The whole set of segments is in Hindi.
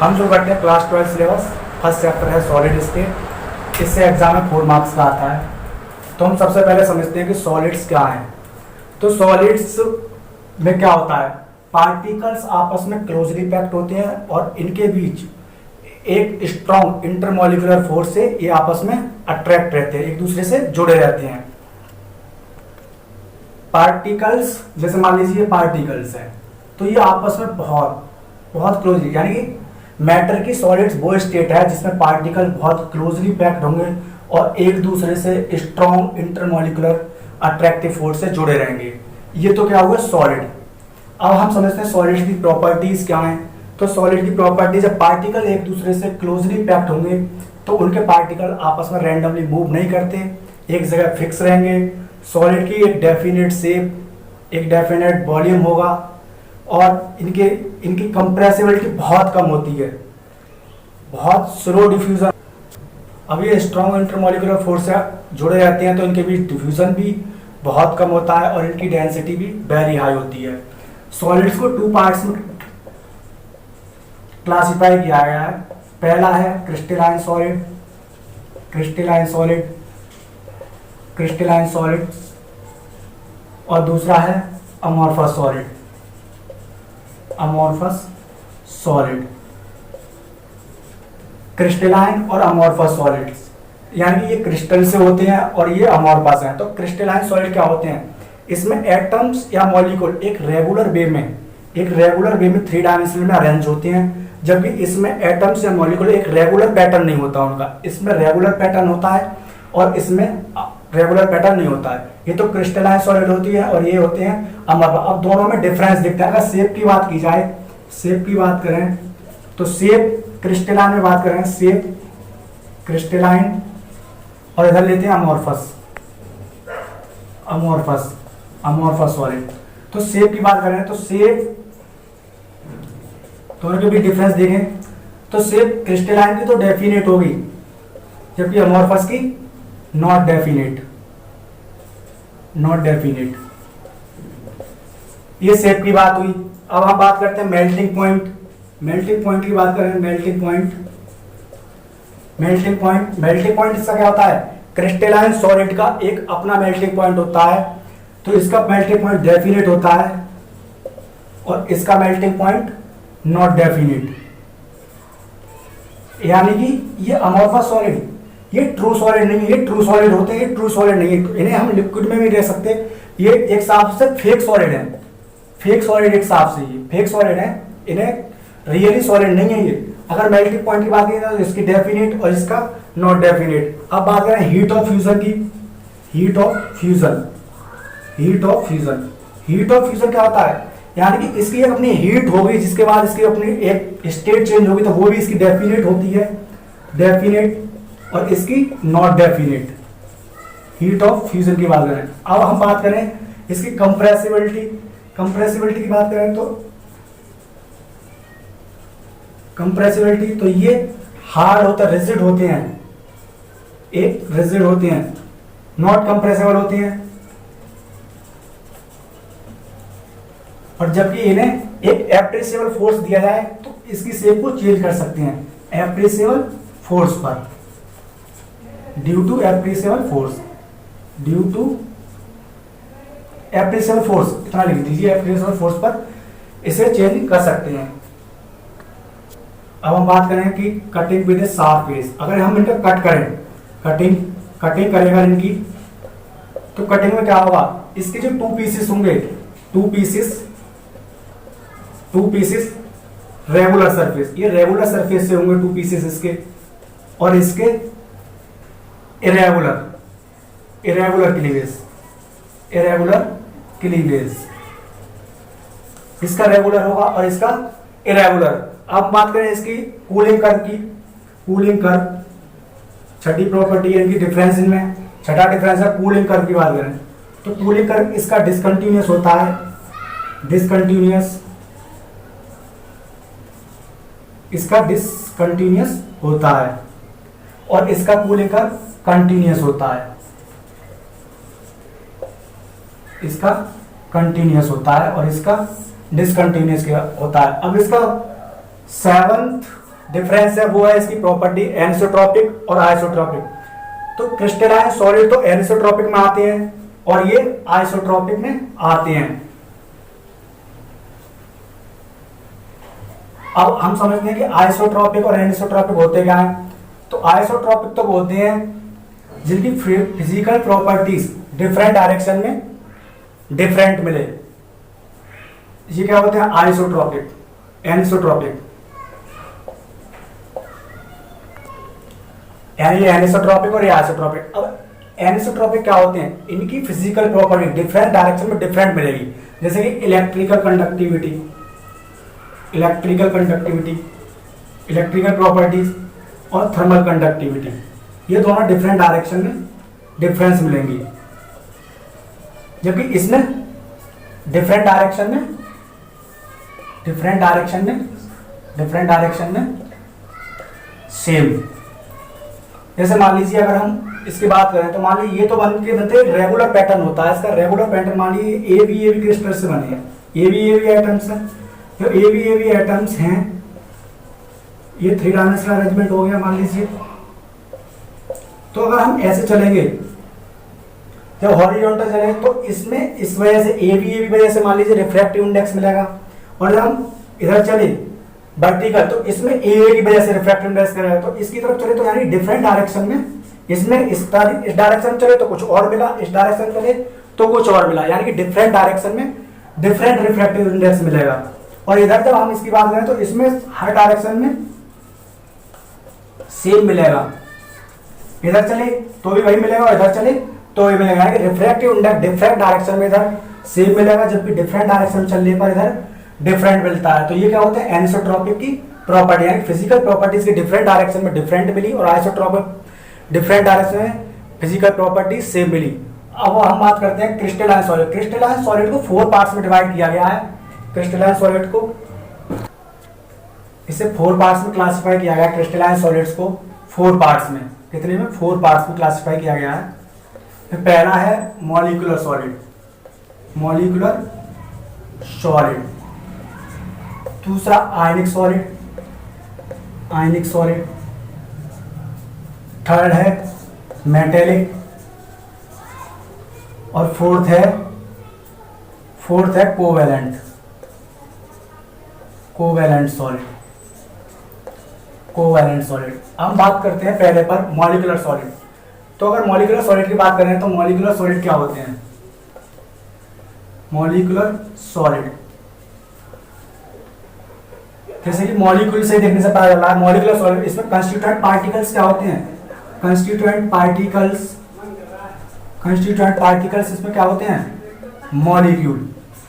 हम जो करते हैं क्लास 12 सिलेबस, फर्स्ट चैप्टर है सॉलिड स्टेट। इससे एग्जाम में 4 मार्क्स का आता है। तो हम सबसे पहले समझते हैं कि सॉलिड्स क्या हैं। तो सॉलिड्स में क्या होता है, पार्टिकल्स आपस में क्लोजली पैक्ड होते हैं और इनके बीच एक स्ट्रॉन्ग इंटरमॉलिक्यूलर फोर्स से ये आपस में अट्रैक्ट रहते हैं, एक दूसरे से जुड़े रहते हैं। पार्टिकल्स, जैसे मान लीजिए पार्टिकल्स हैं, तो ये आपस में बहुत बहुत क्लोजली, यानी कि मैटर की सॉलिड्स वो स्टेट है जिसमें पार्टिकल बहुत क्लोजली पैक्ड होंगे और एक दूसरे से स्ट्रॉन्ग इंटरमॉलिक्यूलर अट्रैक्टिव फोर्स से जुड़े रहेंगे। ये तो क्या हुआ सॉलिड। अब हम समझते हैं सॉलिड की प्रॉपर्टीज क्या हैं। तो सॉलिड की प्रॉपर्टी, जब पार्टिकल एक दूसरे से क्लोजली पैक्ड होंगे तो उनके पार्टिकल आपस में रैंडमली मूव नहीं करते, एक जगह फिक्स रहेंगे। सॉलिड की एक डेफिनेट शेप, एक डेफिनेट वॉल्यूम होगा और इनकी कंप्रेसिबिलिटी बहुत कम होती है, बहुत स्लो डिफ्यूजन। अब ये स्ट्रॉन्ग इंटरमॉलिक्यूलर फोर्स से जुड़े रहते हैं तो इनके बीच डिफ्यूजन भी बहुत कम होता है और इनकी डेंसिटी भी वेरी हाई होती है। सॉलिड्स को 2 पार्ट्स में क्लासिफाई किया गया है। पहला है crystalline solid, crystalline solid, crystalline solid, और दूसरा है amorphous solid, amorphous solid. Crystalline और अमॉर्फस सॉलिड्स, यानी ये क्रिस्टल से होते हैं और ये अमॉर्फस हैं। तो क्रिस्टलाइन सॉलिड क्या होते हैं, इसमें एटम्स या मॉलिक्यूल एक रेगुलर वे में 3 डायमेंशन में अरेंज होते हैं, जबकि इसमें एटम्स या मॉलिक्यूल एक रेगुलर पैटर्न नहीं होता उनका। इसमें रेगुलर पैटर्न होता है और इसमें रेगुलर पैटर्न नहीं होता है। ये तो क्रिस्टलाइन सॉलिड होती है और ये होते हैं अमॉर्फस। अब दोनों में डिफरेंस दिखता है। अगर शेप की बात की जाए, शेप की बात करें तो शेप क्रिस्टलाइन में बात करें, शेप क्रिस्टलाइन, और इधर लेते हैं अमॉर्फस, अमॉर्फस, अमॉर्फस सॉलिड। तो शेप की बात करें तो शेप दोनों के बीच डिफरेंस देखें तो शेप क्रिस्टलाइन की तो डेफिनेट होगी, जबकि अमॉर्फस की नॉट डेफिनेट, नॉट डेफिनेट। ये शेप की बात हुई। अब हम बात करते हैं मेल्टिंग पॉइंट। मेल्टिंग पॉइंट की बात करें, melting point, melting point, melting point इसका क्या होता है, क्रिस्टलाइन सॉलिड का एक अपना मेल्टिंग पॉइंट होता है। तो इसका मेल्टिंग पॉइंट डेफिनेट होता है और इसका मेल्टिंग पॉइंट नॉट डेफिनेट। यानी कि ये अमॉर्फस सॉलिड, ये ट्रू सॉलिड नहीं है। ये ट्रू सॉलिड होते हैं, ये ट्रू सॉलिड नहीं है। इन्हें हम लिक्विड में भी रह सकते। ये एक हिसाब से फेक सॉलिड है, फेक सॉलिड एक हिसाब से ये फेक सॉलिड है, इन्हें रियली सॉलिड नहीं है ये। अगर मेल्टिंग पॉइंट की बात करें तो इसकी डेफिनेट और इसका नॉट डेफिनेट। अब बात करें हीट ऑफ फ्यूजन की, heat of fusion, heat of fusion. Heat of fusion क्या होता है, यानी कि इसकी एक अपनी हीट होगी जिसके बाद इसकी अपनी एक स्टेट चेंज होगी, तो वो भी इसकी डेफिनेट होती है, डेफिनेट, और इसकी not definite. Heat of fusion की बात करें। अब हम बात करें इसकी कंप्रेसिबिलिटी। कंप्रेसिबिलिटी की बात करें तो कंप्रेसिबिलिटी, तो ये हार्ड होता है, रिजिड होते हैं, एक रिजिड होते हैं, नॉट कंप्रेसिबल होते हैं। और जबकि इन्हें एक एप्रेसिबल फोर्स दिया जाए तो इसकी शेप को चेंज कर सकते हैं, एप्रेसिबल फोर्स पर, due to appreciable force, due to appreciable force, इतना लिख दीजिए, एप्रेसिबल फोर्स पर इसे चेंज कर सकते हैं। अब हम बात करें कि कटिंग विद शार्प एज। अगर हम इनका कट करें, कटिंग करेगा इनकी, तो कटिंग में क्या होगा, इसके जो 2 पीसेस होंगे, 2 पीसेस रेगुलर सरफेस, ये रेगुलर सरफेस से होंगे 2 पीसेस इसके, और इसके इरेगुलर क्लीवेज, इरेगुलर क्लीवेज। इसका रेगुलर होगा और इसका इरेगुलर। अब बात करें इसकी कूलिंग कर्व की, कूलिंग कर्व, छठी प्रॉपर्टी है इनकी डिफरेंस, इनमें छठा डिफरेंस है कूलिंग कर्व की बात करें तो कूलिंग कर्व इसका डिसकंटिन्यूअस होता है, डिसकंटिन्यूअस, इसका डिसकंटिन्यूअस होता है और इसका कूलिंग कर्व कंटिन्यूअस होता है, इसका कंटिन्यूअस होता है और इसका डिसकंटिन्यूअस होता है। अब इसका 7th डिफरेंस है वो है इसकी प्रॉपर्टी एनिसोट्रॉपिक और आइसोट्रॉपिक। तो क्रिस्टलाइन सॉलिड तो एनिसोट्रॉपिक में आते हैं और ये आइसोट्रॉपिक में आते हैं। अब हम समझते हैं कि आइसोट्रॉपिक और एनिसोट्रॉपिक होते क्या है। तो आइसोट्रॉपिक तो होते हैं जिनकी फिजिकल प्रॉपर्टीज डिफरेंट डायरेक्शन में डिफरेंट मिले, ये क्या होते हैं आइसोट्रॉपिक। एनिसोट्रॉपिक यानी ये एनिसोट्रॉपिक और ये आइसोट्रॉपिक। अब एनिसोट्रॉपिक क्या होते हैं, इनकी फिजिकल प्रॉपर्टी डिफरेंट डायरेक्शन में डिफरेंट मिलेगी, जैसे कि इलेक्ट्रिकल कंडक्टिविटी, इलेक्ट्रिकल प्रॉपर्टीज और थर्मल कंडक्टिविटी, ये दोनों डिफरेंट डायरेक्शन में डिफरेंस मिलेंगी। जबकि इसमें डिफरेंट डायरेक्शन में सेम। जैसे मान लीजिए अगर हम इसकी बात करें तो मान लीजिए ये तो बनते रेगुलर पैटर्न होता है। इसका रेगुलर पैटर्न मान लीजिए ए बी क्रिस्टल से बने हैं, ए बी एटम्स हैं। जो ए बी एटम्स हैं ये 3 डायमेंशनल अरेंजमेंट हो गया मान लीजिए। तो अगर हम ऐसे चलेंगे जब हॉरिजॉन्टल चलेंगे तो इसमें इस वजह से ए बी वजह से मान लीजिए रिफ्रैक्टिव इंडेक्स मिलेगा, और जब हम इधर चले वर्टिकल तो इसमें ए की वजह से रिफ्रैक्टिव इंडेक्स करेगा। तो इसकी तरफ चले तो यानी डिफरेंट डायरेक्शन में, इसमें इस डायरेक्शन चले तो कुछ और मिला, इस डायरेक्शन चले तो कुछ और मिला, यानी कि डिफरेंट डायरेक्शन में डिफरेंट रिफ्रैक्टिव इंडेक्स मिलेगा। और इधर जब हम इसकी बात करें तो इसमें हर डायरेक्शन में सेम मिलेगा, इधर चले तो भी वही मिलेगा और इधर चले तो भी मिलेगा, यानी कि रिफ्रैक्टिव इंडेक्स डिफरेंट डायरेक्शन में इधर सेम मिलेगा, जबकि डिफरेंट डायरेक्शन चलने पर इधर डिफरेंट मिलता है। तो ये क्या होता है एनिसोट्रॉपिक की प्रॉपर्टी, यानी फिजिकल प्रॉपर्टीज की डिफरेंट डायरेक्शन में डिफरेंट मिली और आइसोट्रॉपिक डिफरेंट डायरेक्शन में फिजिकल प्रॉपर्टीज सेम मिली। अब हम बात करते हैं क्रिस्टलाइन सॉलिड। क्रिस्टलाइन सॉलिड को 4 पार्ट्स में डिवाइड किया गया है। क्रिस्टलाइन सॉलिड को इसे 4 पार्ट्स में क्लासिफाई किया गया है। क्रिस्टलाइन सॉलिड्स को 4 पार्ट्स में, कितने में 4 पार्ट्स में क्लासिफाई किया गया है। पहला है मॉलिक्यूलर सॉलिड, दूसरा आयनिक सॉलिड, थर्ड है मेटेलिक, और फोर्थ है कोवैलेंट सॉलिड। हम बात करते हैं पहले पर मॉलिक्यूलर सॉलिड। तो अगर मॉलिक्यूलर सॉलिड की बात करें तो मॉलिक्यूलर सॉलिड क्या होते हैं। मॉलिक्यूलर सॉलिड जैसे कि मॉलिक्यूल से देखने से पता चल रहा है मॉलिक्यूलर सॉलिड, इसमें कंस्टिट्यूएंट पार्टिकल्स क्या होते हैं। कंस्टिट्यूएंट पार्टिकल्स इसमें क्या होते हैं, मॉलिक्यूल।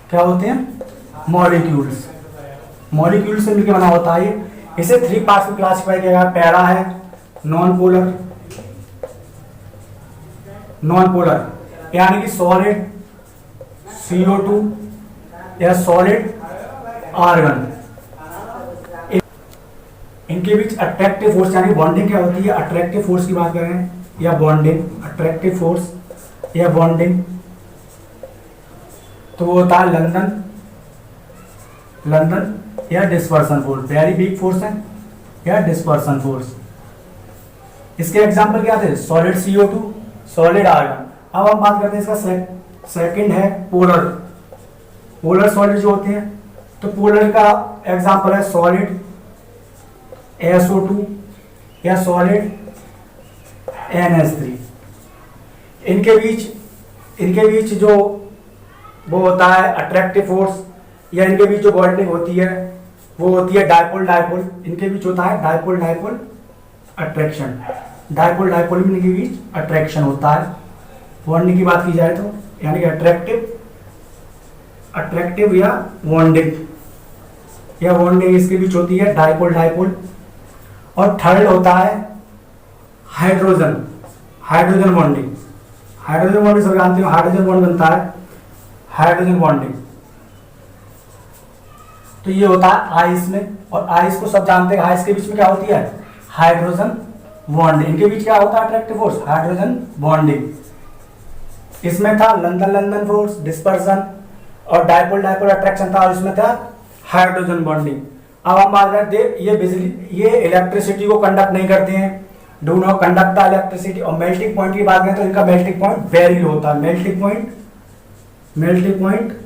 क्या होते हैं, मॉलिक्यूल से मिलकर बना होता है ये। इसे 3 पार्ट्स में क्लासिफाई किया गया। पहला है नॉन पोलर यानी कि सॉलिड CO2 या सॉलिड आर्गन। इनके बीच अट्रैक्टिव फोर्स यानी बॉन्डिंग क्या होती है। अट्रैक्टिव फोर्स की बात करें या बॉन्डिंग, अट्रैक्टिव फोर्स या बॉन्डिंग, तो वो होता है लंदन या dispersion force. Very weak force है या डिस्पर्सन फोर्स। इसके एग्जांपल क्या थे, सॉलिड CO2, सॉलिड आर्गन। अब हम बात करते हैं इसका सेकंड है पोलर सॉलिड जो होते हैं। तो पोलर का एग्जांपल है सॉलिड SO2 या सॉलिड NH3। इनके बीच जो वो होता है अट्रैक्टिव फोर्स या इनके बीच जो बॉन्डिंग होती है वो होती है डायपोल। इनके बीच होता है डायपोल अट्रैक्शन। डायपोल में इनके बीच अट्रैक्शन होता है। बॉन्डिंग की बात की जाए तो यानी कि अट्रैक्टिव या बॉन्डिंग इसके बीच होती है डायपोल। और थर्ड होता है हाइड्रोजन बॉन्डिंग। सब जानते हो, हाइड्रोजन बॉन्ड बनता है, हाइड्रोजन बॉन्डिंग। तो ये होता है आइस में, और आइस को सब जानते हैं, आइस के बीच में क्या होती है, हाइड्रोजन बॉन्डिंग। इनके बीच क्या होता है अट्रैक्टिव फोर्स, हाइड्रोजन बॉन्डिंग। इसमें था लंदन फोर्स डिस्पर्सन, और डायपोल अट्रैक्शन था, और इसमें था हाइड्रोजन बॉन्डिंग। अब हम बात करते हैं ये बिजली, ये इलेक्ट्रिसिटी को कंडक्ट नहीं करते हैं, do not conduct the electricity. और मेल्टिंग पॉइंट की बात करें तो इनका मेल्टिंग पॉइंट वेरी लो होता है, मेल्टिंग पॉइंट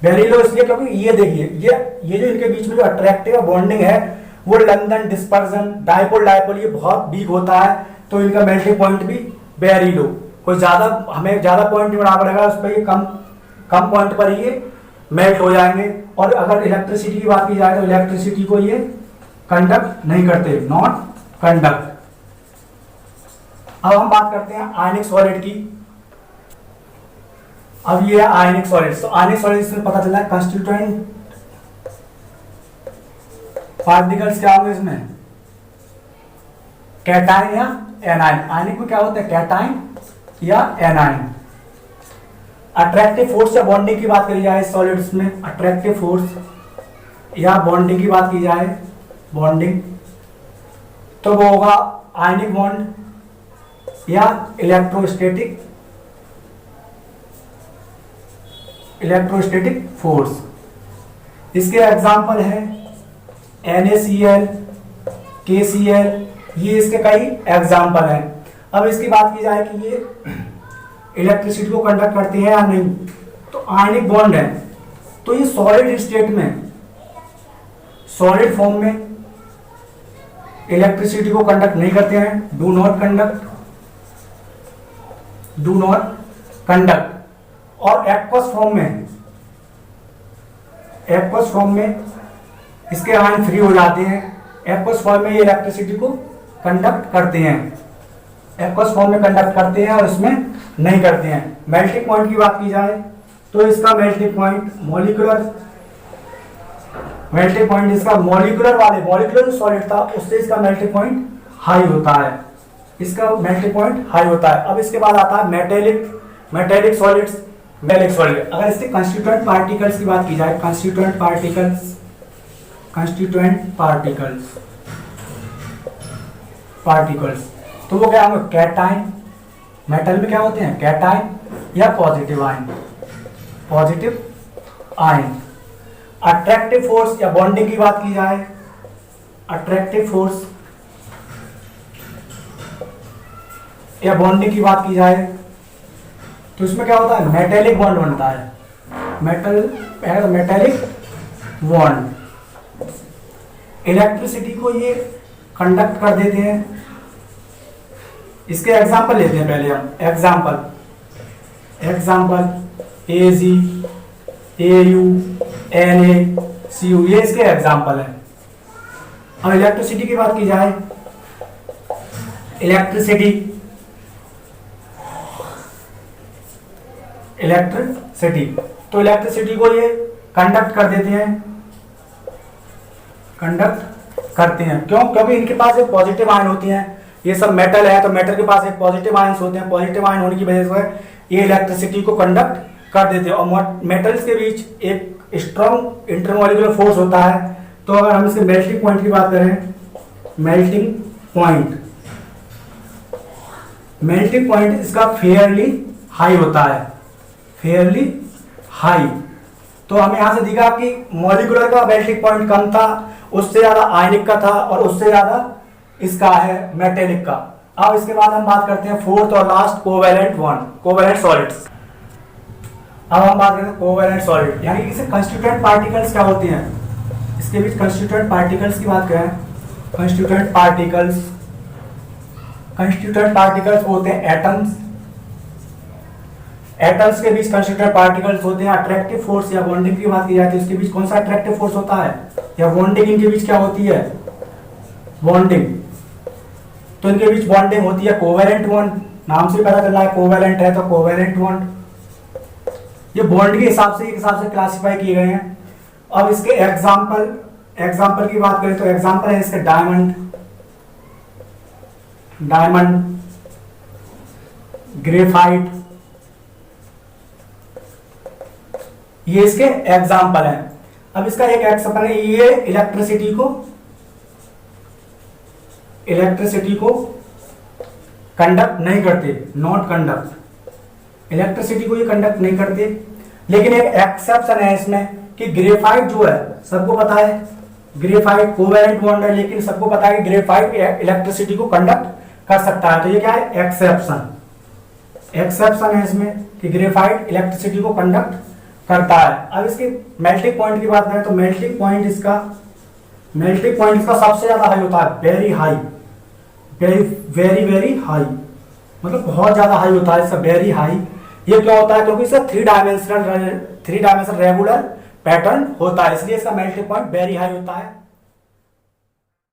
वेरी लो इसलिए क्योंकि ये देखिए ये जो इनके बीच में जो अट्रैक्टिव बॉन्डिंग है वो लंदन डिस्पर्जन डाइपोल ये बहुत वीक होता है, तो इनका मेल्टिंग पॉइंट भी वेरी लो। कोई ज्यादा हमें ज्यादा पॉइंट नहीं बनाना पड़ेगा, उस पर ये कम पॉइंट पर ही ये मेल्ट हो जाएंगे। और अगर इलेक्ट्रिसिटी की बात की जाए तो इलेक्ट्रिसिटी को ये कंडक्ट नहीं करते, नॉट कंडक्ट। अब हम बात करते हैं आयनिक सॉलिड की। अब ये है आयनिक सॉलिड्स। तो आयनिक सॉलिड्स में पता चला है कंस्टिट्यूएंट पार्टिकल्स क्या होंगे इसमें, कैटाइन या एनाइन। आयनिक में क्या होता है, कैटाइन या एनाइन। अट्रैक्टिव फोर्स या बॉन्डिंग की बात करी जाए सॉलिड्स में, अट्रैक्टिव फोर्स या बॉन्डिंग की बात की जाए, बॉन्डिंग, तो वो होगा आयनिक बॉन्ड या इलेक्ट्रोस्टैटिक फोर्स। इसके एग्जाम्पल है NaCl, KCl, ये इसके कई एग्जाम्पल हैं। अब इसकी बात की जाए कि ये इलेक्ट्रिसिटी को कंडक्ट करते हैं या नहीं, तो आयनिक बॉन्ड है, तो ये सॉलिड स्टेट में, सॉलिड फॉर्म में इलेक्ट्रिसिटी को कंडक्ट नहीं करते हैं, डू नॉट कंडक्ट। और एक्वस फॉर्म में इसके आयन फ्री हो जाते हैं, एक्वस फॉर्म में ये इलेक्ट्रिसिटी को कंडक्ट करते हैं, एक्वस फॉर्म में कंडक्ट करते हैं और इसमें नहीं करते हैं। मेल्टिंग पॉइंट की बात की जाए तो इसका मेल्टिंग पॉइंट इसका मॉलिक्यूलर सॉलिड था उससे इसका मेल्टिंग पॉइंट हाई होता है, इसका मेल्टिंग पॉइंट हाई होता है। अब इसके बाद आता है मेटेलिक सॉलिड्स। अगर इसके कंस्टिट्यूएंट पार्टिकल्स की बात की जाए, कंस्टिट्यूएंट पार्टिकल्स तो वो क्या होंगे, कैटाइन। मेटल में क्या होते हैं, कैटाइन या पॉजिटिव आयन। अट्रैक्टिव फोर्स या बॉन्डिंग की बात की जाए, अट्रैक्टिव फोर्स या बॉन्डिंग की बात की जाए तो इसमें क्या होता है, मेटेलिक बॉन्ड बनता है, मेटेलिक बॉन्ड। इलेक्ट्रिसिटी को ये कंडक्ट कर देते हैं। इसके एग्जाम्पल लेते हैं पहले हम, example Ag, Au, Na, Cu, ये इसके एग्जाम्पल है। अब इलेक्ट्रिसिटी की बात की जाए, इलेक्ट्रिसिटी तो इलेक्ट्रिसिटी को ये कंडक्ट कर देते हैं, क्यों, क्योंकि इनके पास एक पॉजिटिव आयन होती हैं। ये सब मेटल है तो मेटल के पास एक पॉजिटिव आयन्स होते हैं, पॉजिटिव आयन होने की वजह से ये इलेक्ट्रिसिटी को कंडक्ट कर देते हैं। और मेटल्स के बीच एक स्ट्रॉन्ग इंटरमॉलिक्यूलर फोर्स होता है। तो अगर हम इसके मेल्टिंग पॉइंट की बात करें, मेल्टिंग पॉइंट इसका फेयरली हाई होता है, तो हमें यहां से दिखा कि मॉलिक्यूलर का मेल्टिंग पॉइंट कम था, उससे ज्यादा आयनिक का था और उससे ज्यादा इसका है मेटेलिक का। अब इसके बाद हम बात करते हैं फोर्थ और लास्ट, कोवेलेंट सॉलिड्स। अब हम बात करते हैं कोवेलेंट सॉलिड, यानी कि इससे कंस्टिट्यूएंट पार्टिकल्स क्या होते हैं। इसके बीच कंस्टिट्यूएंट पार्टिकल्स की बात करें, कंस्टिट्यूएंट पार्टिकल्स होते हैं एटम्स के बीच कंस्टिट्यूएंट पार्टिकल्स होते हैं। अट्रैक्टिव फोर्स या बॉन्डिंग की बात की जाए तो इसके बीच कौन सा अट्रैक्टिव फोर्स होता है या बॉन्डिंग इनके बीच क्या होती है, बॉन्डिंग। तो इनके बीच बॉन्डिंग होती है कोवेलेंट बॉन्ड, नाम से पता चल रहा है कोवेलेंट है तो कोवेलेंट बॉन्ड। ये बॉन्ड के हिसाब से क्लासिफाई किए गए हैं। अब इसके एग्जाम्पल की बात करें तो एग्जाम्पल है इसके डायमंड, ग्रेफाइट, ये इसके एग्जाम्पल हैं। अब इसका एक एग्जाम्पल है, ये इलेक्ट्रिसिटी को कंडक्ट नहीं करते, नॉट कंडक्ट। इलेक्ट्रिसिटी को ये कंडक्ट नहीं करते, लेकिन एक एक्सेप्शन है इसमें कि ग्रेफाइट जो है, सबको पता है ग्रेफाइट कोवेलेंट बॉन्ड है, लेकिन सबको पता है कि ग्रेफाइट इलेक्ट्रिसिटी को कंडक्ट कर सकता है। तो ये क्या है, एक्सेप्शन, एक्सेप्शन है इसमें कि ग्रेफाइट इलेक्ट्रिसिटी को कंडक्ट करता है। अब इसके मेल्टिंग पॉइंट की बात करें तो मेल्टिंग पॉइंट इसका सबसे ज्यादा हाई होता है, very high, very very high, मतलब बहुत ज्यादा हाई होता है इसका, वेरी हाई। ये क्या होता है, क्योंकि इसका थ्री डायमेंशनल रेगुलर पैटर्न होता है, इसलिए इसका मेल्टिंग पॉइंट वेरी हाई होता है।